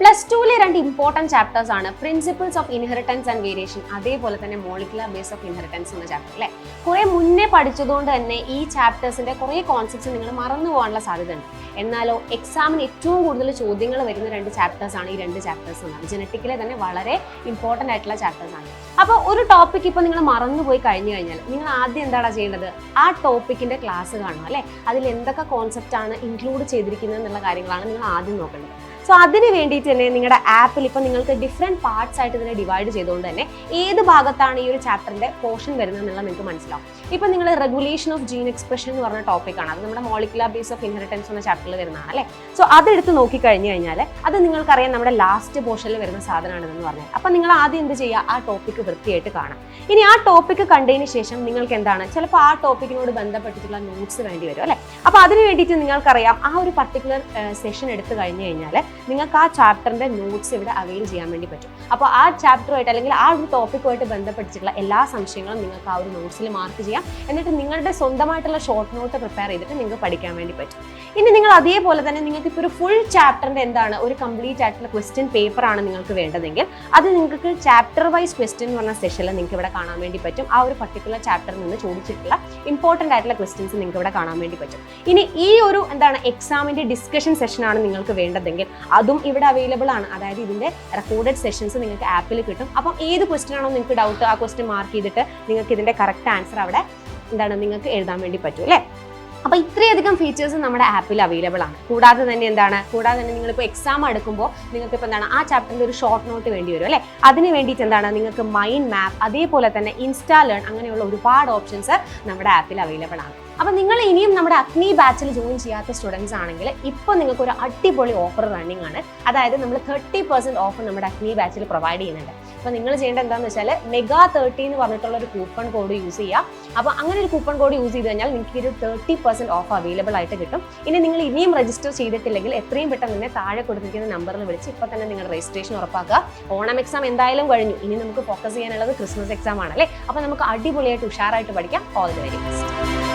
+2 രണ്ട് important chapters ആണ് principles of inheritance and variation, അതേപോലെ തന്നെ മോളിക്കുലർ ബേസ് ഓഫ് ഇൻഹെറിറ്റൻസ് എന്ന ചാപ്റ്റർ അല്ലേ. കുറേ മുന്നേ പഠിച്ചതുകൊണ്ട് തന്നെ ഈ ചാപ്റ്റേഴ്സിന്റെ കുറേ കോൺസെപ്റ്റ്സ് നിങ്ങൾ മറന്നു പോകാനുള്ള സാധ്യത ഉണ്ട്. എന്നാലോ എക്സാമിന് ഏറ്റവും കൂടുതൽ ചോദ്യങ്ങൾ വരുന്ന 2 ചാപ്റ്റേഴ്സ് ആണ് ഈ 2 ചാപ്റ്റേഴ്സ് എന്നാണ്. ജനറ്റിക്കിലെ തന്നെ വളരെ ഇമ്പോർട്ടൻ്റ് ആയിട്ടുള്ള ചാപ്റ്റേഴ്സ് ആണ്. അപ്പോൾ ഒരു ടോപ്പിക് ഇപ്പോൾ നിങ്ങൾ മറന്നുപോയി കഴിഞ്ഞു കഴിഞ്ഞാൽ നിങ്ങൾ ആദ്യം എന്താണ് ചെയ്യേണ്ടത്? ആ ടോപ്പിക്കിന്റെ ക്ലാസ് കാണുക അല്ലേ. അതിൽ എന്തൊക്കെ കോൺസെപ്റ്റ് ആണ് ഇൻക്ലൂഡ് ചെയ്തിരിക്കുന്നത് എന്നുള്ള കാര്യങ്ങളാണ് നിങ്ങൾ ആദ്യം നോക്കേണ്ടത്. സോ അതിന് വേണ്ടിയിട്ട് തന്നെ നിങ്ങളുടെ ആപ്പിൽ ഇപ്പോൾ നിങ്ങൾക്ക് ഡിഫറെൻറ്റ് പാർട്സ് ആയിട്ട് ഇതിനെ ഡിവൈഡ് ചെയ്തുകൊണ്ട് തന്നെ ഏത് ഭാഗത്താണ് ഈ ഒരു ചാപ്റ്ററിന്റെ പോർഷൻ വരുന്നത് എന്നുള്ളത് നിങ്ങൾക്ക് മനസ്സിലാവും. ഇപ്പോൾ നിങ്ങൾ റെഗുലേഷൻ ഓഫ് ജീൻ എക്സ്പ്രഷൻ എന്ന് പറഞ്ഞ ടോപ്പിക്കാണ്, അത് നമ്മുടെ മോളിക്കുലർ ബേസ് ഓഫ് ഇൻഹെറിറ്റൻസ് എന്ന ചാപ്റ്ററിൽ വരുന്നതാണ് അല്ലേ. സോ അതെടുത്ത് നോക്കിക്കഴിഞ്ഞ് കഴിഞ്ഞാൽ അത് നിങ്ങൾക്കറിയാം നമ്മുടെ ലാസ്റ്റ് പോർഷനിൽ വരുന്ന സാധനമാണെന്ന് പറഞ്ഞാൽ. അപ്പം നിങ്ങൾ ആദ്യം എന്ത് ചെയ്യുക? ആ ടോപ്പിക്ക് വൃത്തിയായിട്ട് കാണാം. ഇനി ആ ടോപ്പിക്ക് കണ്ടതിന് ശേഷം നിങ്ങൾക്ക് എന്താണ് ചിലപ്പോൾ ആ ടോപ്പിക്കിനോട് ബന്ധപ്പെട്ടിട്ടുള്ള നോട്ട്സ് വേണ്ടി വരും അല്ലേ. അപ്പോൾ അതിന് വേണ്ടിയിട്ട് നിങ്ങൾക്കറിയാം ആ ഒരു പർട്ടിക്കുലർ സെഷൻ എടുത്തു കഴിഞ്ഞ് കഴിഞ്ഞാൽ നിങ്ങൾക്ക് ആ ചാപ്റ്ററിന്റെ നോട്ട്സ് ഇവിടെ അവൈൽ ചെയ്യാൻ വേണ്ടി പറ്റും. അപ്പോൾ ആ ചാപ്റ്ററുമായിട്ട് അല്ലെങ്കിൽ ആ ഒരു ടോപ്പിക്കുമായിട്ട് ബന്ധപ്പെട്ടിട്ടുള്ള എല്ലാ സംശയങ്ങളും നിങ്ങൾക്ക് ആ ഒരു നോട്ട്സിൽ മാർക്ക് ചെയ്യാം. എന്നിട്ട് നിങ്ങളുടെ സ്വന്തമായിട്ടുള്ള ഷോർട്ട് നോട്ട് പ്രിപ്പയർ ചെയ്തിട്ട് നിങ്ങൾക്ക് പഠിക്കാൻ വേണ്ടി പറ്റും. ഇനി നിങ്ങൾ അതേപോലെ തന്നെ നിങ്ങൾക്ക് ഇപ്പോൾ ഒരു ഫുൾ ചാപ്റ്ററിന്റെ എന്താണ് ഒരു കംപ്ലീറ്റ് ആയിട്ടുള്ള ക്വസ്റ്റ്യൻ പേപ്പർ ആണ് നിങ്ങൾക്ക് വേണ്ടതെങ്കിൽ അത് നിങ്ങൾക്ക് ചാപ്റ്റർ വൈസ് ക്വസ്റ്റ്യൻ എന്ന് പറഞ്ഞ സെഷനിൽ നിങ്ങൾക്ക് ഇവിടെ കാണാൻ വേണ്ടി പറ്റും. ആ ഒരു പർട്ടിക്കുലർ ചാപ്റ്ററിൽ നിന്ന് ചോദിച്ചിട്ടുള്ള ഇമ്പോർട്ടൻ്റ് ആയിട്ടുള്ള ക്വസ്റ്റ്യൻസ് നിങ്ങൾക്ക് ഇവിടെ കാണാൻ വേണ്ടി പറ്റും. ഇനി ഈ ഒരു എക്സാമിന്റെ ഡിസ്കഷൻ സെഷൻ ആണ് നിങ്ങൾക്ക് വേണ്ടതെങ്കിൽ അതും ഇവിടെ അവൈലബിൾ ആണ്. അതായത് ഇതിന്റെ റെക്കോർഡഡ് സെഷൻസ് നിങ്ങൾക്ക് ആപ്പിൽ കിട്ടും. അപ്പം ഏത് ക്വസ്റ്റ്യൻ ആണോ നിങ്ങൾക്ക് ഡൗട്ട് ആ ക്വസ്റ്റ്യൻ മാർക്ക് ചെയ്തിട്ട് നിങ്ങൾക്ക് ഇതിന്റെ കറക്റ്റ് ആൻസർ അവിടെ നിങ്ങൾക്ക് എഴുതാൻ വേണ്ടി പറ്റും അല്ലേ. അപ്പോൾ ഇത്രയധികം ഫീച്ചേഴ്സ് നമ്മുടെ ആപ്പിൽ അവൈലബിൾ ആണ്. കൂടാതെ തന്നെ നിങ്ങളിപ്പോൾ എക്സാം എടുക്കുമ്പോൾ നിങ്ങൾക്ക് ഇപ്പോൾ ആ ചാപ്റ്ററിൻ്റെ ഒരു ഷോർട്ട് നോട്ട് വേണ്ടി വരും അല്ലേ. അതിന് വേണ്ടിയിട്ട് നിങ്ങൾക്ക് മൈൻഡ് മാപ്പ് അതേപോലെ തന്നെ ഇൻസ്റ്റാ ലേൺ അങ്ങനെയുള്ള ഒരുപാട് ഓപ്ഷൻസ് നമ്മുടെ ആപ്പിൽ അവൈലബിൾ ആണ്. അപ്പോൾ നിങ്ങൾ ഇനിയും നമ്മുടെ അഗ്നി ബാച്ചിൽ ജോയിൻ ചെയ്യാത്ത സ്റ്റുഡൻസ് ആണെങ്കിൽ ഇപ്പോൾ നിങ്ങൾക്ക് ഒരു അടിപൊളി ഓഫർ റണ്ണിങ് ആണ്. അതായത് നമ്മൾ 30% ഓഫ് നമ്മുടെ അഗ്നി ബാച്ചിൽ പ്രൊവൈഡ് ചെയ്യുന്നുണ്ട്. അപ്പോൾ നിങ്ങൾ ചെയ്യേണ്ടത് എന്താണെന്ന് വെച്ചാൽ MEGA30 എന്ന് പറഞ്ഞിട്ടുള്ള ഒരു കൂപ്പൺ കോഡ് യൂസ് ചെയ്യുക. അപ്പോൾ അങ്ങനെ ഒരു കൂപ്പൺ കോഡ് യൂസ് ചെയ്ത് കഴിഞ്ഞാൽ നിങ്ങൾക്ക് ഒരു 30% ഓഫ് അവൈലബിൾ ആയിട്ട് കിട്ടും. ഇനി നിങ്ങൾ ഇനിയും രജിസ്റ്റർ ചെയ്തിട്ടില്ലെങ്കിൽ എത്രയും പെട്ടെന്ന് തന്നെ താഴെ കൊടുത്തിരിക്കുന്ന നമ്പറിൽ വിളിച്ച് ഇപ്പോൾ തന്നെ നിങ്ങളുടെ രജിസ്ട്രേഷൻ ഉറപ്പാക്കുക. ഓണം എക്സാം എന്തായാലും കഴിഞ്ഞു, ഇനി നമുക്ക് ഫോക്കസ് ചെയ്യാനുള്ളത് ക്രിസ്മസ് എക്സാം ആണ് അല്ലേ. അപ്പോൾ നമുക്ക് അടിപൊളിയായിട്ട് ഉഷാറായിട്ട് പഠിക്കാം. All the very best.